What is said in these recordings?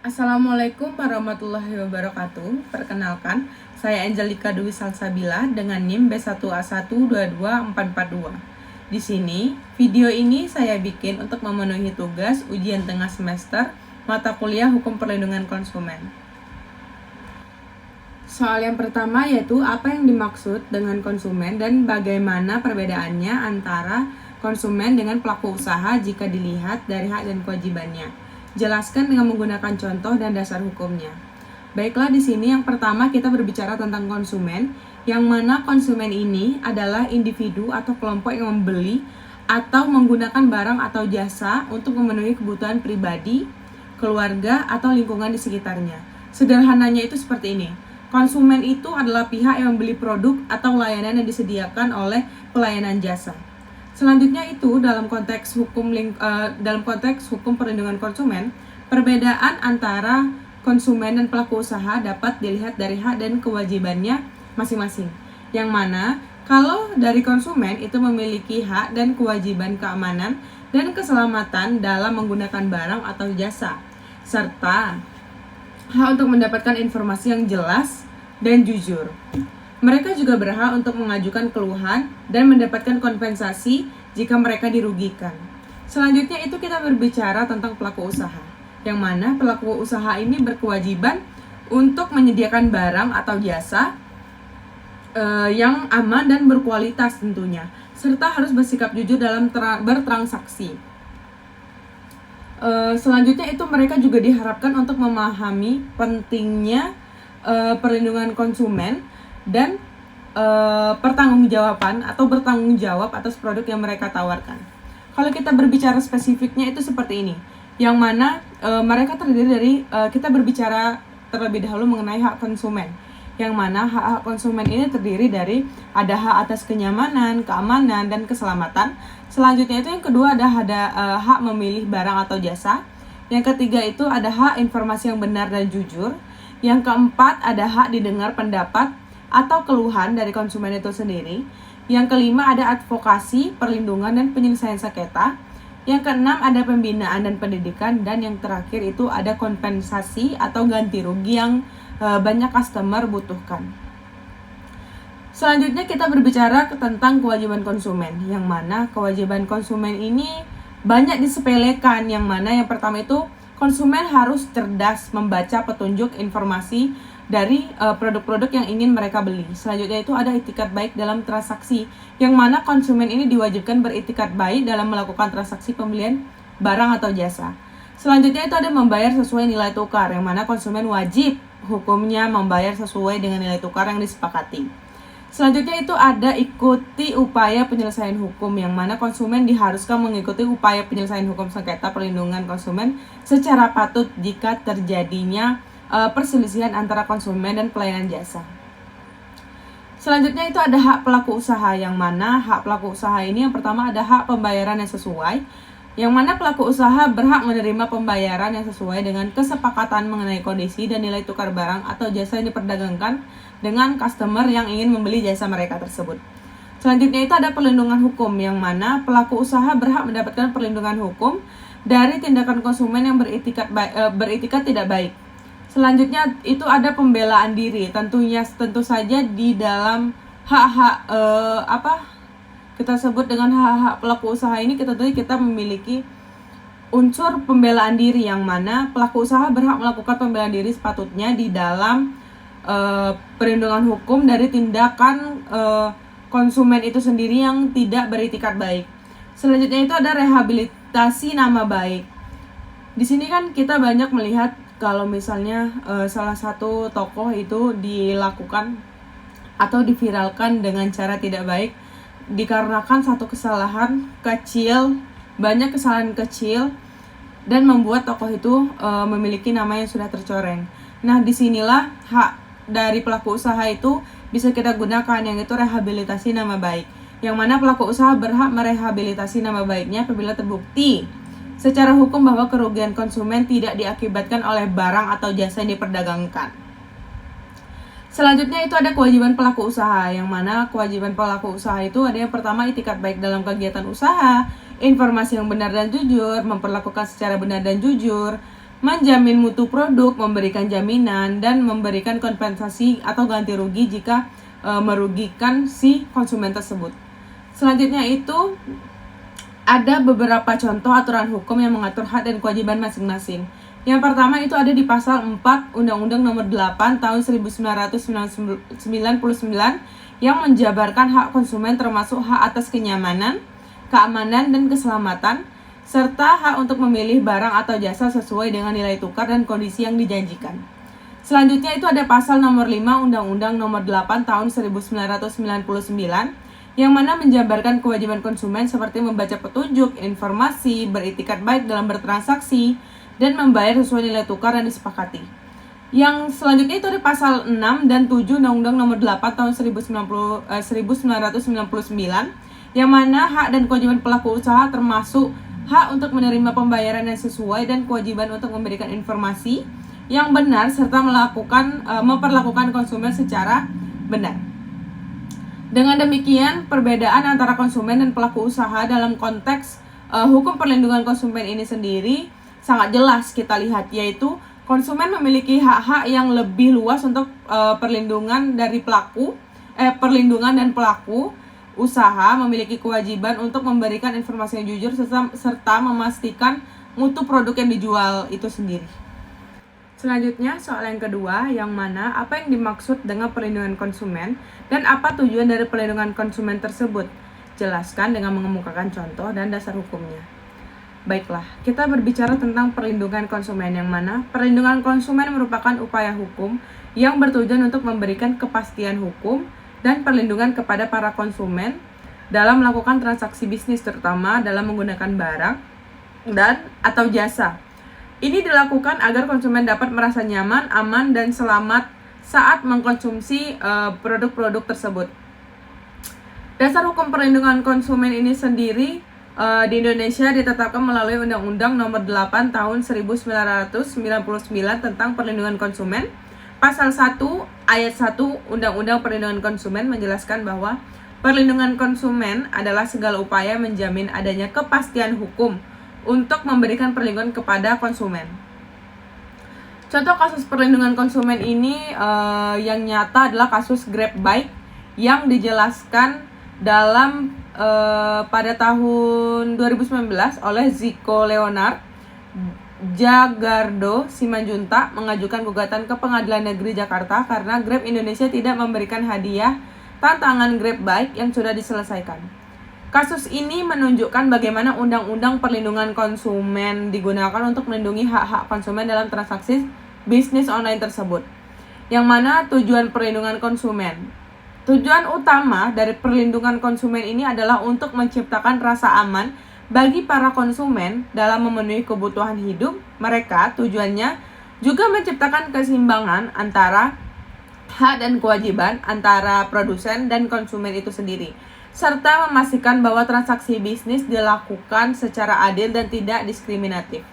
Assalamualaikum warahmatullahi wabarakatuh. Perkenalkan, saya Angelika Dwi Salsabila dengan NIM B1A1222442. Di sini, video ini saya bikin untuk memenuhi tugas ujian tengah semester mata kuliah Hukum Perlindungan Konsumen. Soal yang pertama yaitu apa yang dimaksud dengan konsumen dan bagaimana perbedaannya antara konsumen dengan pelaku usaha jika dilihat dari hak dan kewajibannya. Jelaskan dengan menggunakan contoh dan dasar hukumnya. Baiklah, di sini yang pertama kita berbicara tentang konsumen, yang mana konsumen ini adalah individu atau kelompok yang membeli atau menggunakan barang atau jasa untuk memenuhi kebutuhan pribadi, keluarga, atau lingkungan di sekitarnya. Sederhananya itu seperti ini. Konsumen itu adalah pihak yang membeli produk atau layanan yang disediakan oleh pelayanan jasa. Selanjutnya itu dalam konteks hukum perlindungan konsumen, perbedaan antara konsumen dan pelaku usaha dapat dilihat dari hak dan kewajibannya masing-masing. Yang mana kalau dari konsumen itu memiliki hak dan kewajiban keamanan dan keselamatan dalam menggunakan barang atau jasa, serta hak untuk mendapatkan informasi yang jelas dan jujur. Mereka juga berhak untuk mengajukan keluhan dan mendapatkan kompensasi jika mereka dirugikan. Selanjutnya itu kita berbicara tentang pelaku usaha, yang mana pelaku usaha ini berkewajiban untuk menyediakan barang atau jasa yang aman dan berkualitas tentunya, serta harus bersikap jujur dalam bertransaksi. Selanjutnya itu mereka juga diharapkan untuk memahami pentingnya perlindungan konsumen dan pertanggungjawaban atau bertanggung jawab atas produk yang mereka tawarkan. Kalau kita berbicara spesifiknya itu seperti ini, yang mana mereka terdiri dari kita berbicara terlebih dahulu mengenai hak konsumen, yang mana hak konsumen ini terdiri dari ada hak atas kenyamanan, keamanan, dan keselamatan. Selanjutnya itu yang kedua ada hak memilih barang atau jasa. Yang ketiga itu ada hak informasi yang benar dan jujur. Yang keempat ada hak didengar pendapat atau keluhan dari konsumen itu sendiri. Yang kelima ada advokasi, perlindungan, dan penyelesaian sengketa. Yang keenam ada pembinaan dan pendidikan. Dan yang terakhir itu ada kompensasi atau ganti rugi yang banyak customer butuhkan. Selanjutnya kita berbicara tentang kewajiban konsumen, yang mana kewajiban konsumen ini banyak disepelekan, yang mana yang pertama itu konsumen harus cerdas membaca petunjuk informasi dari produk-produk yang ingin mereka beli. Selanjutnya itu ada itikat baik dalam transaksi, yang mana konsumen ini diwajibkan beritikat baik dalam melakukan transaksi pembelian barang atau jasa. Selanjutnya itu ada membayar sesuai nilai tukar, yang mana konsumen wajib hukumnya membayar sesuai dengan nilai tukar yang disepakati. Selanjutnya itu ada ikuti upaya penyelesaian hukum, yang mana konsumen diharuskan mengikuti upaya penyelesaian hukum sengketa perlindungan konsumen secara patut jika terjadinya perselisihan antara konsumen dan pelayanan jasa. Selanjutnya itu ada hak pelaku usaha, yang mana hak pelaku usaha ini yang pertama ada hak pembayaran yang sesuai, yang mana pelaku usaha berhak menerima pembayaran yang sesuai dengan kesepakatan mengenai kondisi dan nilai tukar barang atau jasa yang diperdagangkan dengan customer yang ingin membeli jasa mereka tersebut. Selanjutnya itu ada perlindungan hukum, yang mana pelaku usaha berhak mendapatkan perlindungan hukum dari tindakan konsumen yang beretikat tidak baik. Selanjutnya itu ada pembelaan diri, tentu saja di dalam hak-hak kita sebut dengan hak-hak pelaku usaha ini kita memiliki unsur pembelaan diri, yang mana pelaku usaha berhak melakukan pembelaan diri sepatutnya di dalam perlindungan hukum dari tindakan konsumen itu sendiri yang tidak beretikat baik. Selanjutnya itu ada rehabilitasi nama baik. Di sini kan kita banyak melihat kalau misalnya salah satu tokoh itu dilakukan atau diviralkan dengan cara tidak baik dikarenakan satu kesalahan kecil, banyak kesalahan kecil, dan membuat tokoh itu memiliki nama yang sudah tercoreng. Nah, disinilah hak dari pelaku usaha itu bisa kita gunakan, yang itu rehabilitasi nama baik, yang mana pelaku usaha berhak merehabilitasi nama baiknya apabila terbukti secara hukum bahwa kerugian konsumen tidak diakibatkan oleh barang atau jasa yang diperdagangkan. Selanjutnya itu ada kewajiban pelaku usaha, yang mana kewajiban pelaku usaha itu ada yang pertama itikat baik dalam kegiatan usaha, informasi yang benar dan jujur, memperlakukan secara benar dan jujur, menjamin mutu produk, memberikan jaminan, dan memberikan kompensasi atau ganti rugi jika merugikan si konsumen tersebut. Selanjutnya itu ada beberapa contoh aturan hukum yang mengatur hak dan kewajiban masing-masing. Yang pertama itu ada di pasal 4 Undang-Undang Nomor 8 Tahun 1999 yang menjabarkan hak konsumen termasuk hak atas kenyamanan, keamanan, dan keselamatan, serta hak untuk memilih barang atau jasa sesuai dengan nilai tukar dan kondisi yang dijanjikan. Selanjutnya itu ada pasal nomor 5 Undang-Undang Nomor 8 Tahun 1999 yang mana menjabarkan kewajiban konsumen seperti membaca petunjuk, informasi, beritikat baik dalam bertransaksi, dan membayar sesuai nilai tukar yang disepakati. Yang selanjutnya itu ada pasal 6 dan 7 Undang-Undang Nomor 8 Tahun 1999 yang mana hak dan kewajiban pelaku usaha termasuk hak untuk menerima pembayaran yang sesuai dan kewajiban untuk memberikan informasi yang benar serta memperlakukan konsumen secara benar. Dengan demikian, perbedaan antara konsumen dan pelaku usaha dalam konteks hukum perlindungan konsumen ini sendiri sangat jelas kita lihat, yaitu konsumen memiliki hak-hak yang lebih luas untuk perlindungan dan pelaku usaha memiliki kewajiban untuk memberikan informasi yang jujur serta memastikan mutu produk yang dijual itu sendiri. Selanjutnya, soal yang kedua, yang mana apa yang dimaksud dengan perlindungan konsumen dan apa tujuan dari perlindungan konsumen tersebut? Jelaskan dengan mengemukakan contoh dan dasar hukumnya. Baiklah, kita berbicara tentang perlindungan konsumen, yang mana perlindungan konsumen merupakan upaya hukum yang bertujuan untuk memberikan kepastian hukum dan perlindungan kepada para konsumen dalam melakukan transaksi bisnis, terutama dalam menggunakan barang dan atau jasa. Ini dilakukan agar konsumen dapat merasa nyaman, aman, dan selamat saat mengkonsumsi produk-produk tersebut. Dasar hukum perlindungan konsumen ini sendiri di Indonesia ditetapkan melalui Undang-Undang Nomor 8 Tahun 1999 tentang Perlindungan Konsumen. Pasal 1 ayat 1 Undang-Undang Perlindungan Konsumen menjelaskan bahwa perlindungan konsumen adalah segala upaya menjamin adanya kepastian hukum untuk memberikan perlindungan kepada konsumen. Contoh kasus perlindungan konsumen ini yang nyata adalah kasus GrabBike yang dijelaskan dalam pada tahun 2019 oleh Ziko Leonard Jagardo Simanjuntak mengajukan gugatan ke Pengadilan Negeri Jakarta karena Grab Indonesia tidak memberikan hadiah tantangan GrabBike yang sudah diselesaikan. Kasus ini menunjukkan bagaimana Undang-Undang Perlindungan Konsumen digunakan untuk melindungi hak-hak konsumen dalam transaksi bisnis online tersebut. Yang mana tujuan perlindungan konsumen? Tujuan utama dari perlindungan konsumen ini adalah untuk menciptakan rasa aman bagi para konsumen dalam memenuhi kebutuhan hidup mereka. Tujuannya juga menciptakan keseimbangan antara hak dan kewajiban antara produsen dan konsumen itu sendiri, serta memastikan bahwa transaksi bisnis dilakukan secara adil dan tidak diskriminatif.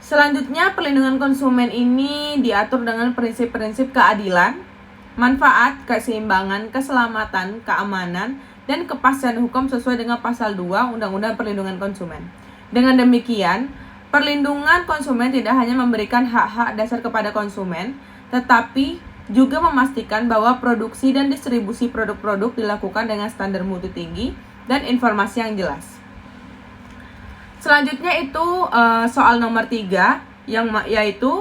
Selanjutnya, perlindungan konsumen ini diatur dengan prinsip-prinsip keadilan, manfaat, keseimbangan, keselamatan, keamanan, dan kepastian hukum sesuai dengan pasal 2 Undang-Undang Perlindungan Konsumen. Dengan demikian, perlindungan konsumen tidak hanya memberikan hak-hak dasar kepada konsumen, tetapi juga memastikan bahwa produksi dan distribusi produk-produk dilakukan dengan standar mutu tinggi dan informasi yang jelas. Selanjutnya itu soal nomor 3 yaitu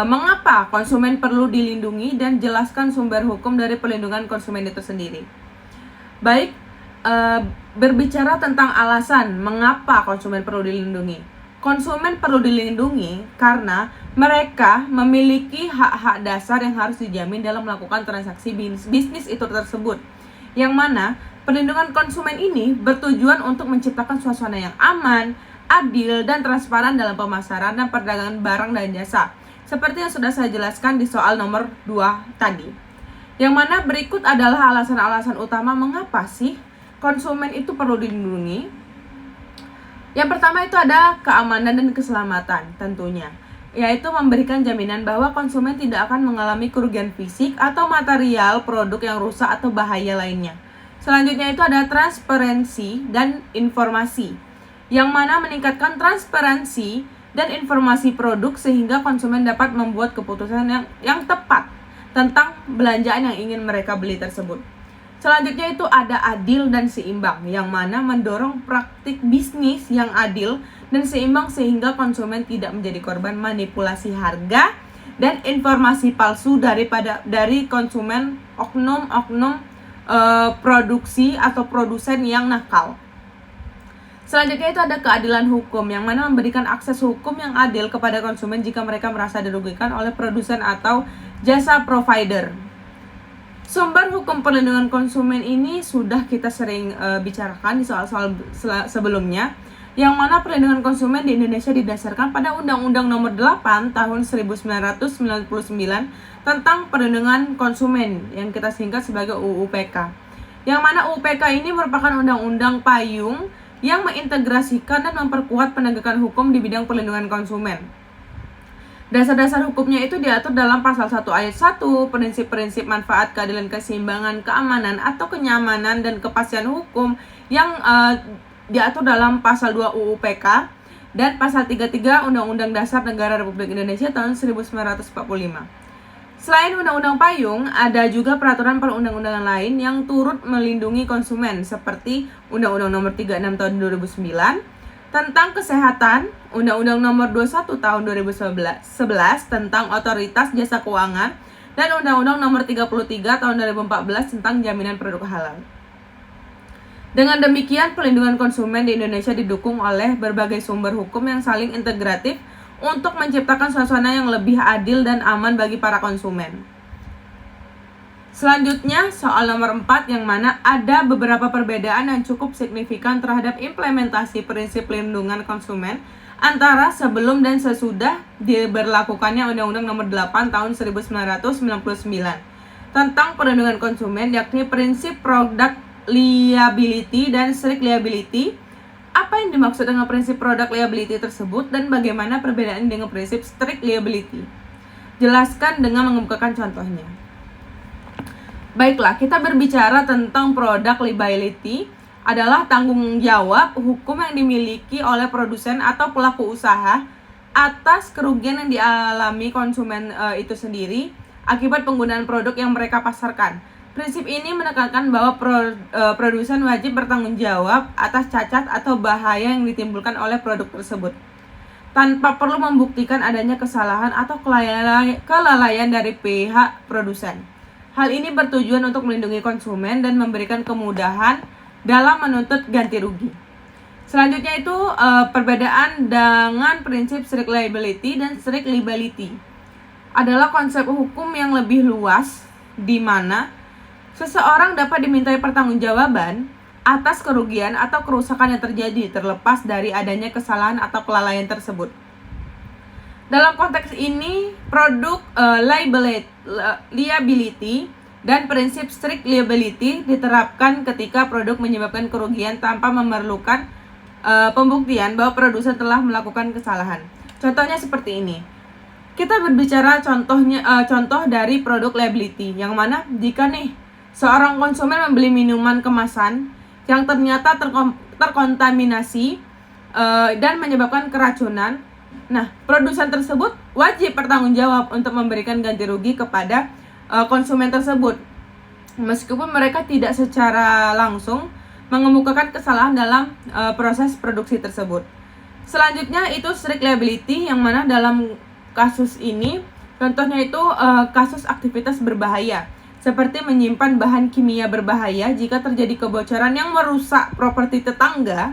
mengapa konsumen perlu dilindungi dan jelaskan sumber hukum dari perlindungan konsumen itu sendiri. Baik, berbicara tentang alasan mengapa konsumen perlu dilindungi. Konsumen perlu dilindungi karena mereka memiliki hak-hak dasar yang harus dijamin dalam melakukan transaksi bisnis itu tersebut. Yang mana perlindungan konsumen ini bertujuan untuk menciptakan suasana yang aman, adil, dan transparan dalam pemasaran dan perdagangan barang dan jasa. Seperti yang sudah saya jelaskan di soal nomor 2 tadi. Yang mana berikut adalah alasan-alasan utama mengapa sih konsumen itu perlu dilindungi. Yang pertama itu ada keamanan dan keselamatan tentunya, yaitu memberikan jaminan bahwa konsumen tidak akan mengalami kerugian fisik atau material produk yang rusak atau bahaya lainnya. Selanjutnya itu ada transparansi dan informasi, yang mana meningkatkan transparansi dan informasi produk sehingga konsumen dapat membuat keputusan yang tepat tentang belanjaan yang ingin mereka beli tersebut. Selanjutnya itu ada adil dan seimbang, yang mana mendorong praktik bisnis yang adil dan seimbang sehingga konsumen tidak menjadi korban manipulasi harga dan informasi palsu dari konsumen oknum-oknum produksi atau produsen yang nakal. Selanjutnya itu ada keadilan hukum, yang mana memberikan akses hukum yang adil kepada konsumen jika mereka merasa dirugikan oleh produsen atau jasa provider. Sumber hukum perlindungan konsumen ini sudah kita sering bicarakan di soal-soal sebelumnya, yang mana perlindungan konsumen di Indonesia didasarkan pada Undang-Undang Nomor 8 Tahun 1999 tentang perlindungan konsumen yang kita singkat sebagai UU PK. Yang mana UU PK ini merupakan undang-undang payung yang mengintegrasikan dan memperkuat penegakan hukum di bidang perlindungan konsumen. Dasar-dasar hukumnya itu diatur dalam pasal 1 ayat 1, prinsip-prinsip manfaat, keadilan, keseimbangan, keamanan atau kenyamanan dan kepastian hukum yang diatur dalam pasal 2 UU PK dan pasal 33 Undang-Undang Dasar Negara Republik Indonesia tahun 1945. Selain undang-undang payung, ada juga peraturan perundang-undangan lain yang turut melindungi konsumen seperti Undang-Undang Nomor 36 tahun 2009 tentang kesehatan, Undang-Undang Nomor 21 tahun 2011 tentang Otoritas Jasa Keuangan, dan Undang-Undang Nomor 33 tahun 2014 tentang jaminan produk halal. Dengan demikian, perlindungan konsumen di Indonesia didukung oleh berbagai sumber hukum yang saling integratif untuk menciptakan suasana yang lebih adil dan aman bagi para konsumen. Selanjutnya, soal nomor 4, yang mana ada beberapa perbedaan yang cukup signifikan terhadap implementasi prinsip perlindungan konsumen antara sebelum dan sesudah diberlakukannya Undang-Undang Nomor 8 Tahun 1999 tentang perlindungan konsumen, yakni prinsip product liability dan strict liability. Apa yang dimaksud dengan prinsip product liability tersebut dan bagaimana perbedaan dengan prinsip strict liability? Jelaskan dengan mengemukakan contohnya. Baiklah, kita berbicara tentang product liability adalah tanggung jawab hukum yang dimiliki oleh produsen atau pelaku usaha atas kerugian yang dialami konsumen itu sendiri akibat penggunaan produk yang mereka pasarkan. Prinsip ini menekankan bahwa produsen wajib bertanggung jawab atas cacat atau bahaya yang ditimbulkan oleh produk tersebut, tanpa perlu membuktikan adanya kesalahan atau kelalaian dari pihak produsen. Hal ini bertujuan untuk melindungi konsumen dan memberikan kemudahan dalam menuntut ganti rugi. Selanjutnya itu perbedaan dengan prinsip strict liability dan strict liability adalah konsep hukum yang lebih luas di mana seseorang dapat dimintai pertanggungjawaban atas kerugian atau kerusakan yang terjadi terlepas dari adanya kesalahan atau kelalaian tersebut. Dalam konteks ini, produk liability dan prinsip strict liability diterapkan ketika produk menyebabkan kerugian tanpa memerlukan pembuktian bahwa produsen telah melakukan kesalahan. Contohnya seperti ini. Kita berbicara contoh dari produk liability, yang mana jika nih seorang konsumen membeli minuman kemasan yang ternyata terkontaminasi dan menyebabkan keracunan. Nah, produsen tersebut wajib bertanggung jawab untuk memberikan ganti rugi kepada konsumen tersebut, meskipun mereka tidak secara langsung mengemukakan kesalahan dalam proses produksi tersebut. Selanjutnya itu strict liability, yang mana dalam kasus ini contohnya itu kasus aktivitas berbahaya seperti menyimpan bahan kimia berbahaya. Jika terjadi kebocoran yang merusak properti tetangga,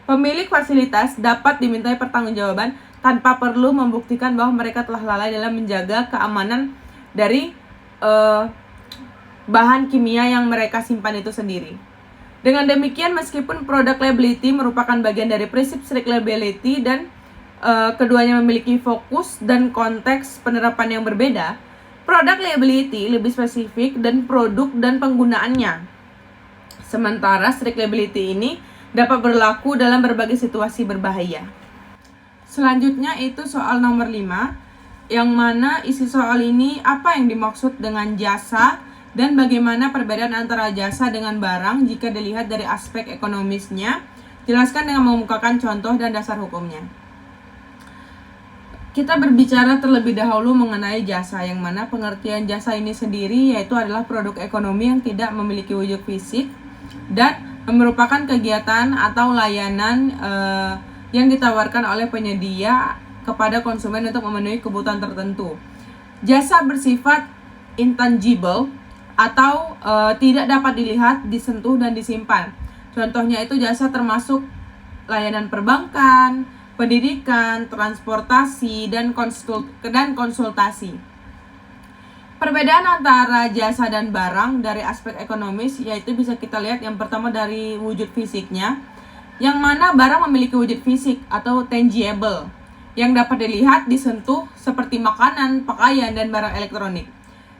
pemilik fasilitas dapat dimintai pertanggungjawaban tanpa perlu membuktikan bahwa mereka telah lalai dalam menjaga keamanan dari bahan kimia yang mereka simpan itu sendiri. Dengan demikian, meskipun product liability merupakan bagian dari prinsip strict liability dan keduanya memiliki fokus dan konteks penerapan yang berbeda, product liability lebih spesifik dan produk dan penggunaannya. Sementara strict liability ini dapat berlaku dalam berbagai situasi berbahaya. Selanjutnya itu soal nomor 5, yang mana isi soal ini apa yang dimaksud dengan jasa dan bagaimana perbedaan antara jasa dengan barang jika dilihat dari aspek ekonomisnya. Jelaskan dengan mengemukakan contoh dan dasar hukumnya. Kita berbicara terlebih dahulu mengenai jasa, yang mana pengertian jasa ini sendiri yaitu adalah produk ekonomi yang tidak memiliki wujud fisik dan merupakan kegiatan atau layanan yang ditawarkan oleh penyedia kepada konsumen untuk memenuhi kebutuhan tertentu. Jasa bersifat intangible atau tidak dapat dilihat, disentuh, dan disimpan. Contohnya itu jasa termasuk layanan perbankan, pendidikan, transportasi, dan konsultasi. Perbedaan antara jasa dan barang dari aspek ekonomis yaitu bisa kita lihat yang pertama dari wujud fisiknya, yang mana barang memiliki wujud fisik atau tangible yang dapat dilihat, disentuh seperti makanan, pakaian, dan barang elektronik.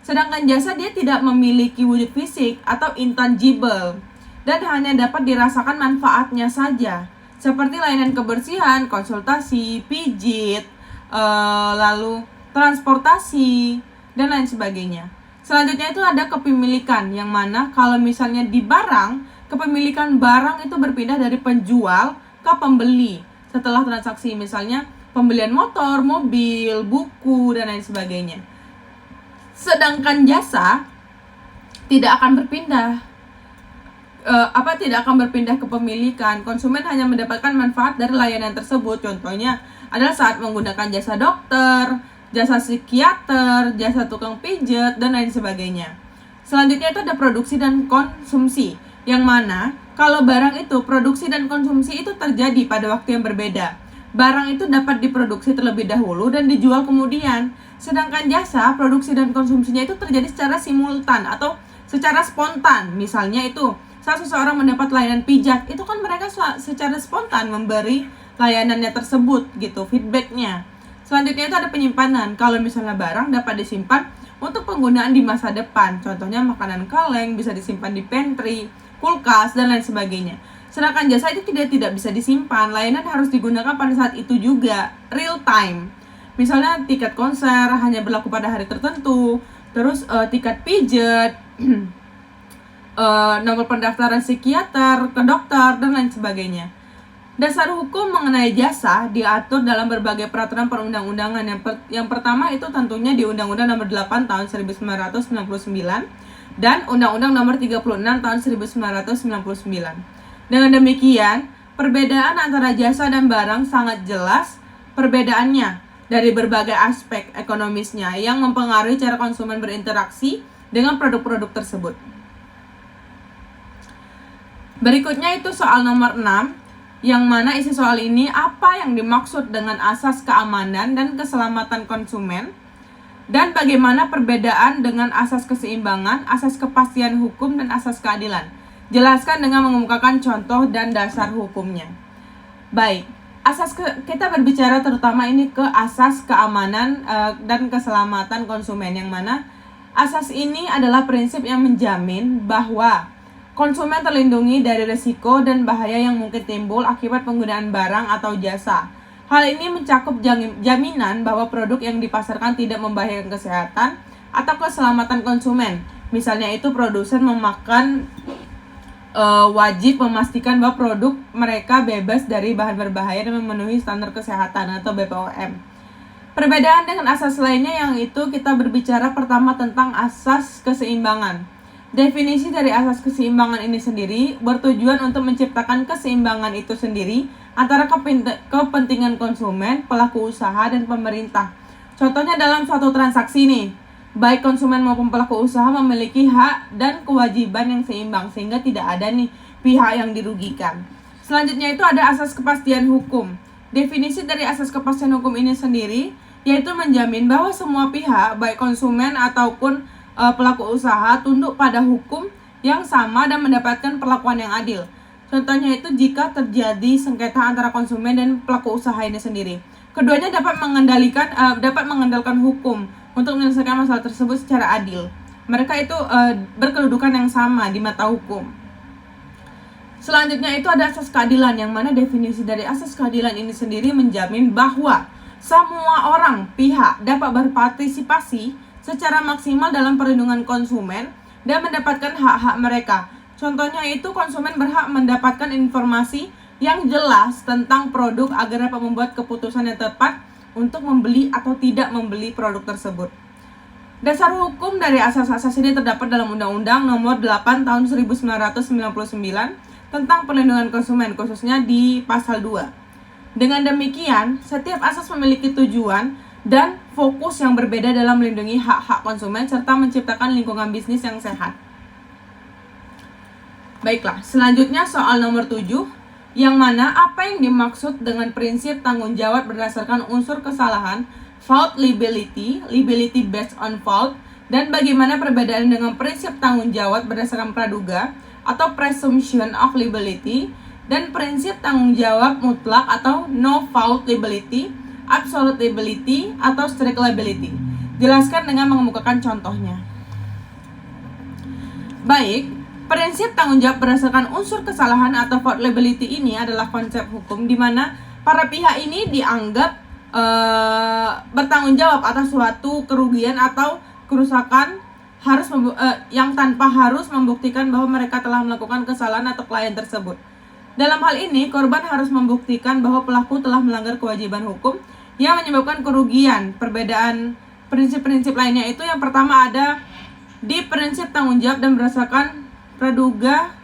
Sedangkan jasa dia tidak memiliki wujud fisik atau intangible dan hanya dapat dirasakan manfaatnya saja, seperti layanan kebersihan, konsultasi, pijit, lalu transportasi, dan lain sebagainya. Selanjutnya itu ada kepemilikan, yang mana kalau misalnya di barang, kepemilikan barang itu berpindah dari penjual ke pembeli setelah transaksi, misalnya pembelian motor, mobil, buku, dan lain sebagainya. Sedangkan jasa tidak akan berpindah kepemilikan. Konsumen hanya mendapatkan manfaat dari layanan tersebut. Contohnya adalah saat menggunakan jasa dokter, jasa psikiater, jasa tukang pijat, dan lain sebagainya. Selanjutnya itu ada produksi dan konsumsi, yang mana kalau barang itu produksi dan konsumsi itu terjadi pada waktu yang berbeda. Barang itu dapat diproduksi terlebih dahulu dan dijual kemudian. Sedangkan jasa, produksi dan konsumsinya itu terjadi secara simultan atau secara spontan. Misalnya itu saat seseorang mendapat layanan pijat, itu kan mereka secara spontan memberi layanannya tersebut gitu, feedbacknya. Selanjutnya itu ada penyimpanan. Kalau misalnya barang dapat disimpan untuk penggunaan di masa depan. Contohnya makanan kaleng bisa disimpan di pantry, kulkas, dan lain sebagainya. Sedangkan jasa itu tidak bisa disimpan, layanan harus digunakan pada saat itu juga, real time. Misalnya tiket konser hanya berlaku pada hari tertentu, terus tiket pijat, nomor pendaftaran psikiater, ke dokter, dan lain sebagainya. Dasar hukum mengenai jasa diatur dalam berbagai peraturan perundang-undangan. Yang pertama itu tentunya di Undang-Undang Nomor 8 Tahun 1999 dan Undang-Undang Nomor 36 Tahun 1999. Dengan demikian, perbedaan antara jasa dan barang sangat jelas perbedaannya dari berbagai aspek ekonomisnya yang mempengaruhi cara konsumen berinteraksi dengan produk-produk tersebut. Berikutnya itu soal nomor 6, yang mana isi soal ini apa yang dimaksud dengan asas keamanan dan keselamatan konsumen, dan bagaimana perbedaan dengan asas keseimbangan, asas kepastian hukum, dan asas keadilan. Jelaskan dengan mengemukakan contoh dan dasar hukumnya. Baik, kita berbicara terutama ini ke asas keamanan dan keselamatan konsumen, yang mana asas ini adalah prinsip yang menjamin bahwa konsumen terlindungi dari risiko dan bahaya yang mungkin timbul akibat penggunaan barang atau jasa. Hal ini mencakup jaminan bahwa produk yang dipasarkan tidak membahayakan kesehatan atau keselamatan konsumen. Misalnya itu produsen wajib memastikan bahwa produk mereka bebas dari bahan berbahaya dan memenuhi standar kesehatan atau BPOM. Perbedaan dengan asas lainnya yang itu kita berbicara pertama tentang asas keseimbangan. Definisi dari asas keseimbangan ini sendiri bertujuan untuk menciptakan keseimbangan itu sendiri antara kepentingan konsumen, pelaku usaha, dan pemerintah. Contohnya dalam suatu transaksi nih, baik konsumen maupun pelaku usaha memiliki hak dan kewajiban yang seimbang sehingga tidak ada nih pihak yang dirugikan. Selanjutnya itu ada asas kepastian hukum. Definisi dari asas kepastian hukum ini sendiri yaitu menjamin bahwa semua pihak baik konsumen ataupun pelaku usaha tunduk pada hukum yang sama dan mendapatkan perlakuan yang adil. Contohnya itu jika terjadi sengketa antara konsumen dan pelaku usaha ini sendiri. Keduanya dapat mengandalkan hukum untuk menyelesaikan masalah tersebut secara adil. Mereka itu berkedudukan yang sama di mata hukum. Selanjutnya itu ada asas keadilan, yang mana definisi dari asas keadilan ini sendiri menjamin bahwa semua orang pihak dapat berpartisipasi secara maksimal dalam perlindungan konsumen dan mendapatkan hak-hak mereka. Contohnya itu konsumen berhak mendapatkan informasi yang jelas tentang produk agar dapat membuat keputusan yang tepat untuk membeli atau tidak membeli produk tersebut. Dasar hukum dari asas-asas ini terdapat dalam Undang-Undang Nomor 8 Tahun 1999 tentang perlindungan konsumen, khususnya di Pasal 2. Dengan demikian, setiap asas memiliki tujuan dan fokus yang berbeda dalam melindungi hak-hak konsumen serta menciptakan lingkungan bisnis yang sehat. Baiklah, selanjutnya soal nomor 7, yang mana apa yang dimaksud dengan prinsip tanggung jawab berdasarkan unsur kesalahan, fault liability, liability based on fault, dan bagaimana perbedaan dengan prinsip tanggung jawab berdasarkan praduga atau presumption of liability, dan prinsip tanggung jawab mutlak atau no fault liability, absolute liability, atau strict liability. Jelaskan dengan mengemukakan contohnya. Baik, prinsip tanggung jawab berdasarkan unsur kesalahan atau fault liability ini adalah konsep hukum di mana para pihak ini dianggap bertanggung jawab atas suatu kerugian atau kerusakan yang tanpa harus membuktikan bahwa mereka telah melakukan kesalahan atau klien tersebut. Dalam hal ini, korban harus membuktikan bahwa pelaku telah melanggar kewajiban hukum yang menyebabkan kerugian. Perbedaan prinsip-prinsip lainnya itu yang pertama ada di prinsip tanggung jawab dan berdasarkan praduga,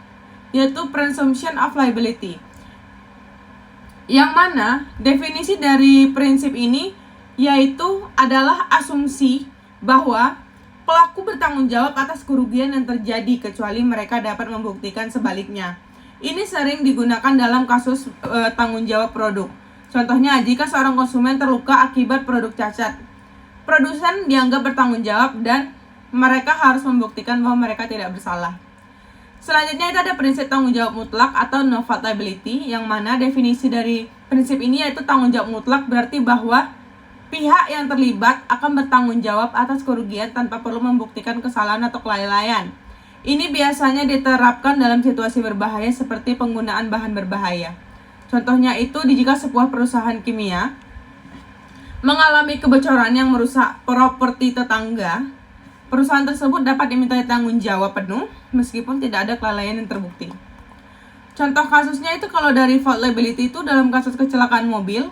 yaitu presumption of liability, yang mana definisi dari prinsip ini yaitu adalah asumsi bahwa pelaku bertanggung jawab atas kerugian yang terjadi kecuali mereka dapat membuktikan sebaliknya. Ini sering digunakan dalam kasus tanggung jawab produk. Contohnya, jika seorang konsumen terluka akibat produk cacat, produsen dianggap bertanggung jawab dan mereka harus membuktikan bahwa mereka tidak bersalah. Selanjutnya itu ada prinsip tanggung jawab mutlak atau no fault liability, yang mana definisi dari prinsip ini yaitu tanggung jawab mutlak berarti bahwa pihak yang terlibat akan bertanggung jawab atas kerugian tanpa perlu membuktikan kesalahan atau kelalaian. Ini biasanya diterapkan dalam situasi berbahaya seperti penggunaan bahan berbahaya. Contohnya itu jika sebuah perusahaan kimia mengalami kebocoran yang merusak properti tetangga, perusahaan tersebut dapat dimintai tanggung jawab penuh meskipun tidak ada kelalaian yang terbukti. Contoh kasusnya itu kalau dari fault liability itu dalam kasus kecelakaan mobil,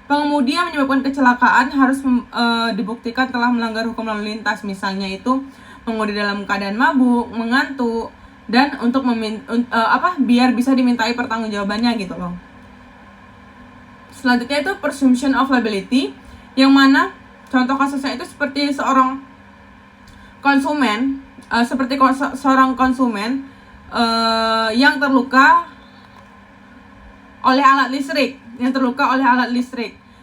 pengemudi yang menyebabkan kecelakaan harus dibuktikan telah melanggar hukum lalu lintas, misalnya itu mengemudi dalam keadaan mabuk, mengantuk, dan untuk biar bisa dimintai pertanggungjawabannya gitu loh. Selanjutnya itu presumption of liability, yang mana contoh kasusnya itu seperti seorang konsumen yang terluka oleh alat listrik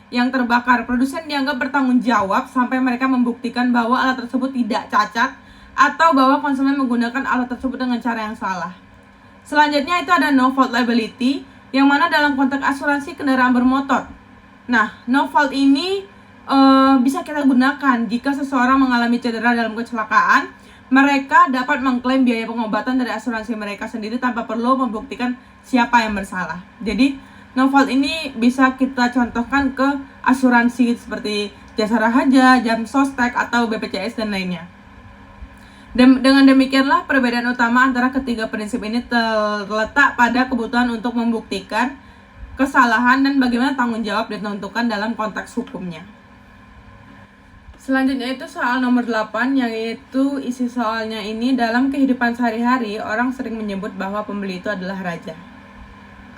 yang terbakar. Produsen dianggap bertanggung jawab sampai mereka membuktikan bahwa alat tersebut tidak cacat atau bahwa konsumen menggunakan alat tersebut dengan cara yang salah. Selanjutnya itu ada no fault liability, yang mana dalam konteks asuransi kendaraan bermotor. Nah, no fault ini bisa kita gunakan jika seseorang mengalami cedera dalam kecelakaan, mereka dapat mengklaim biaya pengobatan dari asuransi mereka sendiri tanpa perlu membuktikan siapa yang bersalah. Jadi, no fault ini bisa kita contohkan ke asuransi seperti Jasa Raharja, Jam Sostek, atau BPJS dan lainnya. Dengan demikianlah perbedaan utama antara ketiga prinsip ini terletak pada kebutuhan untuk membuktikan kesalahan dan bagaimana tanggung jawab ditentukan dalam konteks hukumnya. Selanjutnya itu soal nomor 8, yaitu isi soalnya ini dalam kehidupan sehari-hari orang sering menyebut bahwa pembeli itu adalah raja.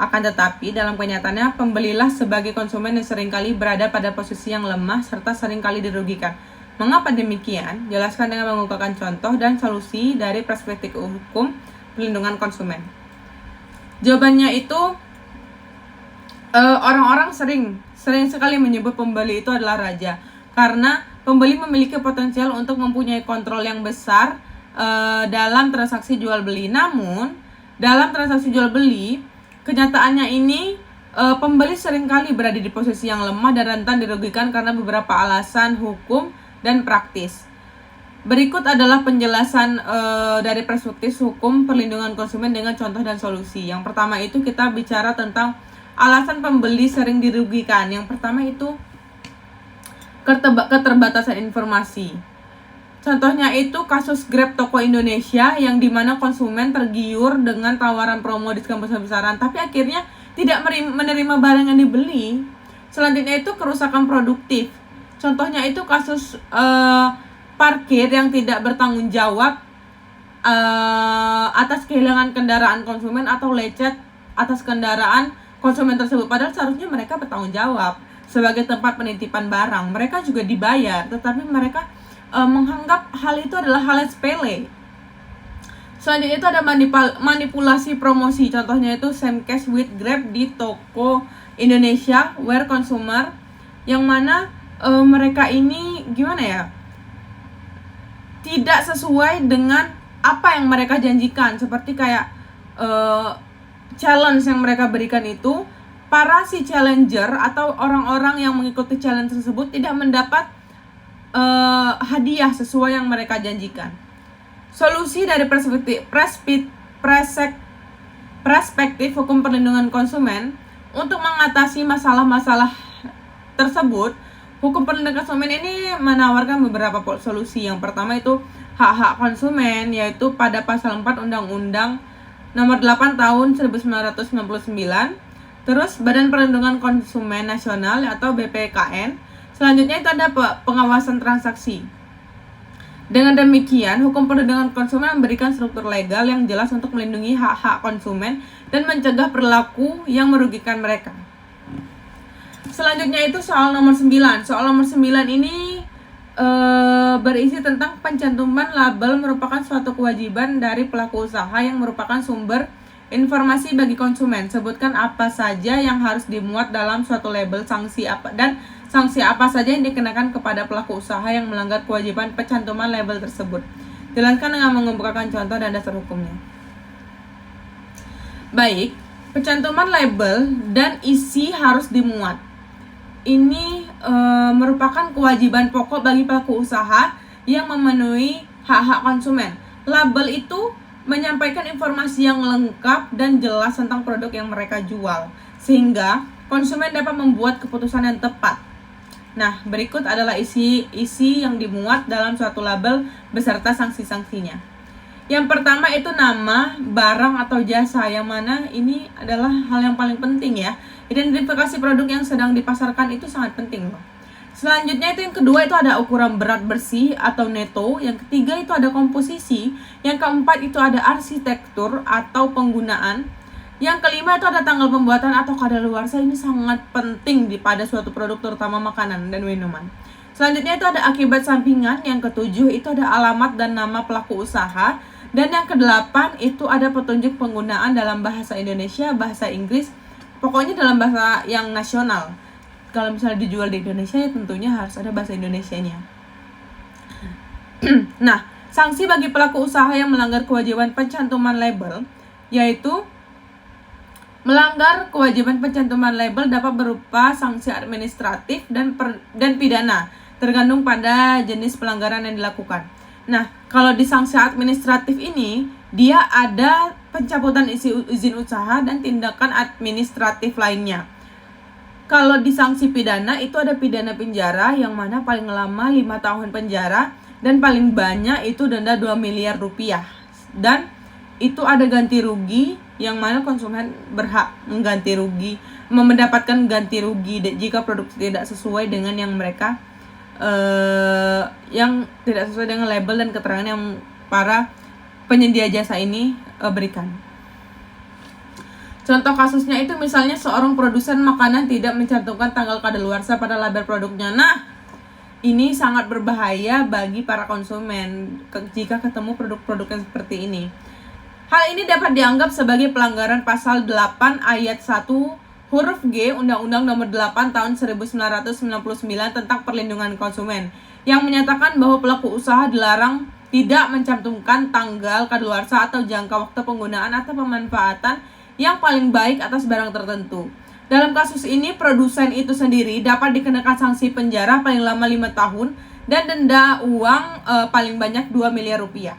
Akan tetapi dalam kenyataannya pembelilah sebagai konsumen yang seringkali berada pada posisi yang lemah serta seringkali dirugikan. Mengapa demikian? Jelaskan dengan mengungkapkan contoh dan solusi dari perspektif hukum perlindungan konsumen. Jawabannya itu orang-orang sering sekali menyebut pembeli itu adalah raja karena pembeli memiliki potensial untuk mempunyai kontrol yang besar dalam transaksi jual beli. Namun dalam transaksi jual beli, kenyataannya ini pembeli seringkali berada di posisi yang lemah dan rentan dirugikan karena beberapa alasan hukum dan praktis. Berikut adalah penjelasan dari perspektif hukum perlindungan konsumen dengan contoh dan solusi. Yang pertama itu kita bicara tentang alasan pembeli sering dirugikan. Yang pertama itu keterbatasan informasi. Contohnya itu kasus Grab Toko Indonesia yang dimana konsumen tergiur dengan tawaran promo diskon besar-besaran, tapi akhirnya tidak menerima barang yang dibeli. Selanjutnya itu kerusakan produktif. Contohnya itu kasus parkir yang tidak bertanggung jawab atas kehilangan kendaraan konsumen atau lecet atas kendaraan konsumen tersebut. Padahal seharusnya mereka bertanggung jawab sebagai tempat penitipan barang. Mereka juga dibayar, tetapi mereka menganggap hal itu adalah hal yang sepele. Selanjutnya itu ada manipulasi promosi. Contohnya itu same case with Grab di toko Indonesia where consumer, yang mana mereka ini gimana ya, tidak sesuai dengan apa yang mereka janjikan. Seperti kayak challenge yang mereka berikan itu, para si challenger atau orang-orang yang mengikuti challenge tersebut tidak mendapat hadiah sesuai yang mereka janjikan. Solusi dari perspektif hukum perlindungan konsumen untuk mengatasi masalah-masalah tersebut, hukum perlindungan konsumen ini menawarkan beberapa solusi. Yang pertama itu hak-hak konsumen, yaitu pada pasal 4 Undang-Undang Nomor 8 Tahun 1999. Terus Badan Perlindungan Konsumen Nasional atau BPKN. Selanjutnya itu ada pengawasan transaksi. Dengan demikian, hukum perlindungan konsumen memberikan struktur legal yang jelas untuk melindungi hak-hak konsumen dan mencegah perilaku yang merugikan mereka. Selanjutnya itu soal nomor 9. Soal nomor 9 ini berisi tentang pencantuman label merupakan suatu kewajiban dari pelaku usaha yang merupakan sumber informasi bagi konsumen. Sebutkan apa saja yang harus dimuat dalam suatu label, sanksi apa saja yang dikenakan kepada pelaku usaha yang melanggar kewajiban pencantuman label tersebut. Jelaskan dengan mengemukakan contoh dan dasar hukumnya. Baik, pencantuman label dan isi harus dimuat. Ini merupakan kewajiban pokok bagi pelaku usaha yang memenuhi hak-hak konsumen. Label itu menyampaikan informasi yang lengkap dan jelas tentang produk yang mereka jual, sehingga konsumen dapat membuat keputusan yang tepat. Nah, berikut adalah isi yang dimuat dalam suatu label beserta sanksi-sanksinya. Yang pertama itu nama, barang atau jasa, yang mana ini adalah hal yang paling penting ya. Identifikasi produk yang sedang dipasarkan itu sangat penting loh. Selanjutnya itu yang kedua itu ada ukuran berat bersih atau neto. Yang ketiga itu ada komposisi. Yang keempat itu ada arsitektur atau penggunaan. Yang kelima itu ada tanggal pembuatan atau kadaluarsa. Ini sangat penting pada suatu produk, terutama makanan dan minuman. Selanjutnya itu ada akibat sampingan. Yang ketujuh itu ada alamat dan nama pelaku usaha. Dan yang kedelapan itu ada petunjuk penggunaan dalam bahasa Indonesia, bahasa Inggris, pokoknya dalam bahasa yang nasional. Kalau misalnya dijual di Indonesia ya tentunya harus ada bahasa Indonesianya. Nah, sanksi bagi pelaku usaha yang melanggar kewajiban pencantuman label, yaitu melanggar kewajiban pencantuman label dapat berupa sanksi administratif dan pidana, tergantung pada jenis pelanggaran yang dilakukan. Nah, kalau di sanksi administratif ini, dia ada pencabutan izin usaha dan tindakan administratif lainnya. Kalau di sanksi pidana itu ada pidana penjara, yang mana paling lama 5 tahun penjara dan paling banyak itu denda 2 miliar rupiah. Dan itu ada ganti rugi, yang mana konsumen berhak mendapatkan ganti rugi jika produk tidak sesuai dengan yang mereka yang tidak sesuai dengan label dan keterangan yang para penyedia jasa ini berikan. Contoh kasusnya itu misalnya seorang produsen makanan tidak mencantumkan tanggal kadaluarsa pada label produknya. Nah, ini sangat berbahaya bagi para konsumen jika ketemu produk-produk yang seperti ini. Hal ini dapat dianggap sebagai pelanggaran pasal 8 ayat 1 huruf G Undang-Undang Nomor 8 Tahun 1999 tentang Perlindungan Konsumen, yang menyatakan bahwa pelaku usaha dilarang tidak mencantumkan tanggal kadaluarsa atau jangka waktu penggunaan atau pemanfaatan yang paling baik atas barang tertentu. Dalam kasus ini, produsen itu sendiri dapat dikenakan sanksi penjara paling lama 5 tahun dan denda uang paling banyak 2 miliar rupiah.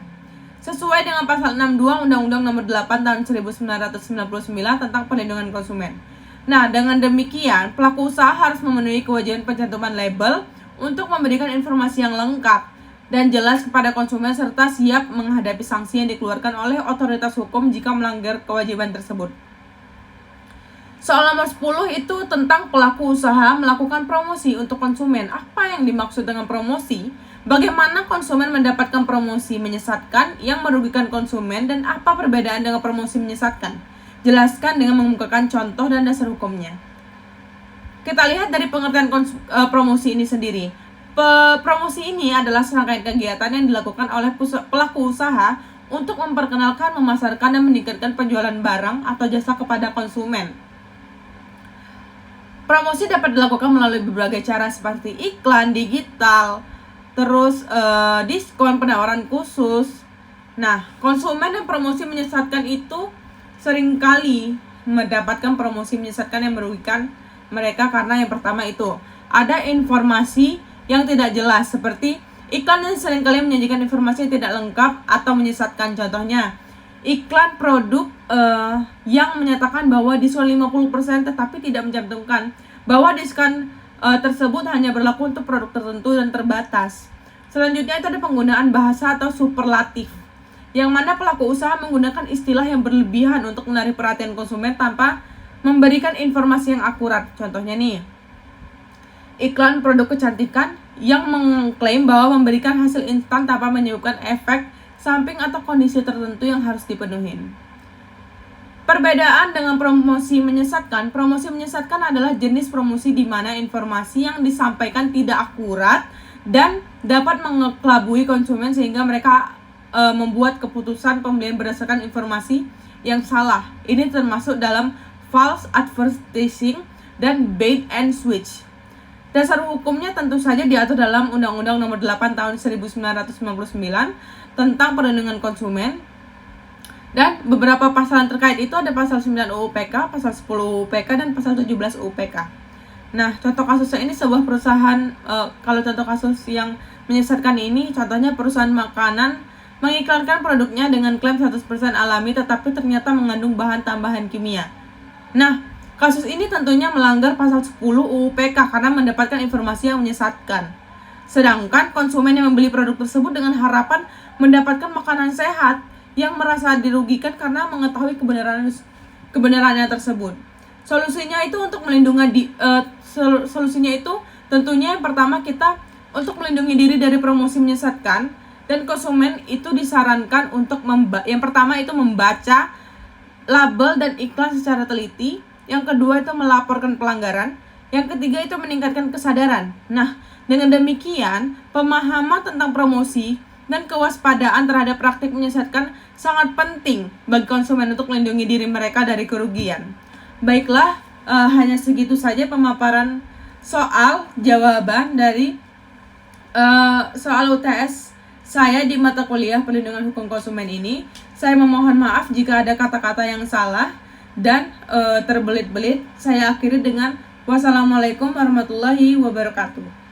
Sesuai dengan pasal 62 Undang-Undang Nomor 8 Tahun 1999 tentang Perlindungan Konsumen. Nah, dengan demikian, pelaku usaha harus memenuhi kewajiban pencantuman label untuk memberikan informasi yang lengkap dan jelas kepada konsumen serta siap menghadapi sanksi yang dikeluarkan oleh otoritas hukum jika melanggar kewajiban tersebut. Soal nomor 10 itu tentang pelaku usaha melakukan promosi untuk konsumen. Apa yang dimaksud dengan promosi? Bagaimana konsumen mendapatkan promosi menyesatkan yang merugikan konsumen dan apa perbedaan dengan promosi menyesatkan? Jelaskan dengan mengemukakan contoh dan dasar hukumnya. Kita lihat dari pengertian promosi ini sendiri. Promosi ini adalah serangkaian kegiatan yang dilakukan oleh pelaku usaha untuk memperkenalkan, memasarkan, dan meningkatkan penjualan barang atau jasa kepada konsumen. Promosi dapat dilakukan melalui berbagai cara seperti iklan, digital, terus diskon, penawaran khusus. Nah, konsumen dan promosi menyesatkan itu seringkali mendapatkan promosi menyesatkan yang merugikan mereka karena yang pertama itu ada informasi yang tidak jelas seperti iklan yang seringkali menyajikan informasi yang tidak lengkap atau menyesatkan. Contohnya, iklan produk yang menyatakan bahwa diskon 50% tetapi tidak mencantumkan bahwa diskon tersebut hanya berlaku untuk produk tertentu dan terbatas. Selanjutnya itu ada penggunaan bahasa atau superlatif, yang mana pelaku usaha menggunakan istilah yang berlebihan untuk menarik perhatian konsumen tanpa memberikan informasi yang akurat. Contohnya nih, iklan produk kecantikan yang mengklaim bahwa memberikan hasil instan tanpa menyebabkan efek samping atau kondisi tertentu yang harus dipenuhi. Perbedaan dengan promosi menyesatkan adalah jenis promosi di mana informasi yang disampaikan tidak akurat dan dapat mengelabui konsumen sehingga mereka membuat keputusan pembelian berdasarkan informasi yang salah. Ini termasuk dalam false advertising dan bait and switch. Dasar hukumnya tentu saja diatur dalam Undang-Undang Nomor 8 Tahun 1999 tentang perlindungan konsumen, dan beberapa pasal terkait itu ada pasal 9 UU PK, pasal 10 UU PK, dan pasal 17 UU PK. Nah, contoh kasusnya ini sebuah perusahaan, kalau contoh kasus yang menyesatkan ini, contohnya perusahaan makanan mengiklankan produknya dengan klaim 100% alami tetapi ternyata mengandung bahan tambahan kimia. Nah, kasus ini tentunya melanggar pasal 10 UU PK karena mendapatkan informasi yang menyesatkan. Sedangkan konsumen yang membeli produk tersebut dengan harapan mendapatkan makanan sehat yang merasa dirugikan karena mengetahui kebenarannya tersebut. Solusinya itu untuk melindungi solusinya itu tentunya yang pertama kita untuk melindungi diri dari promosi menyesatkan, dan konsumen itu disarankan untuk yang pertama itu membaca label dan iklan secara teliti, yang kedua itu melaporkan pelanggaran, yang ketiga itu meningkatkan kesadaran. Nah, dengan demikian pemahaman tentang promosi dan kewaspadaan terhadap praktik menyesatkan sangat penting bagi konsumen untuk melindungi diri mereka dari kerugian. Baiklah, hanya segitu saja pemaparan soal jawaban dari soal UTS saya di mata kuliah Perlindungan Hukum Konsumen ini. Saya memohon maaf jika ada kata-kata yang salah dan terbelit-belit. Saya akhiri dengan wassalamualaikum warahmatullahi wabarakatuh.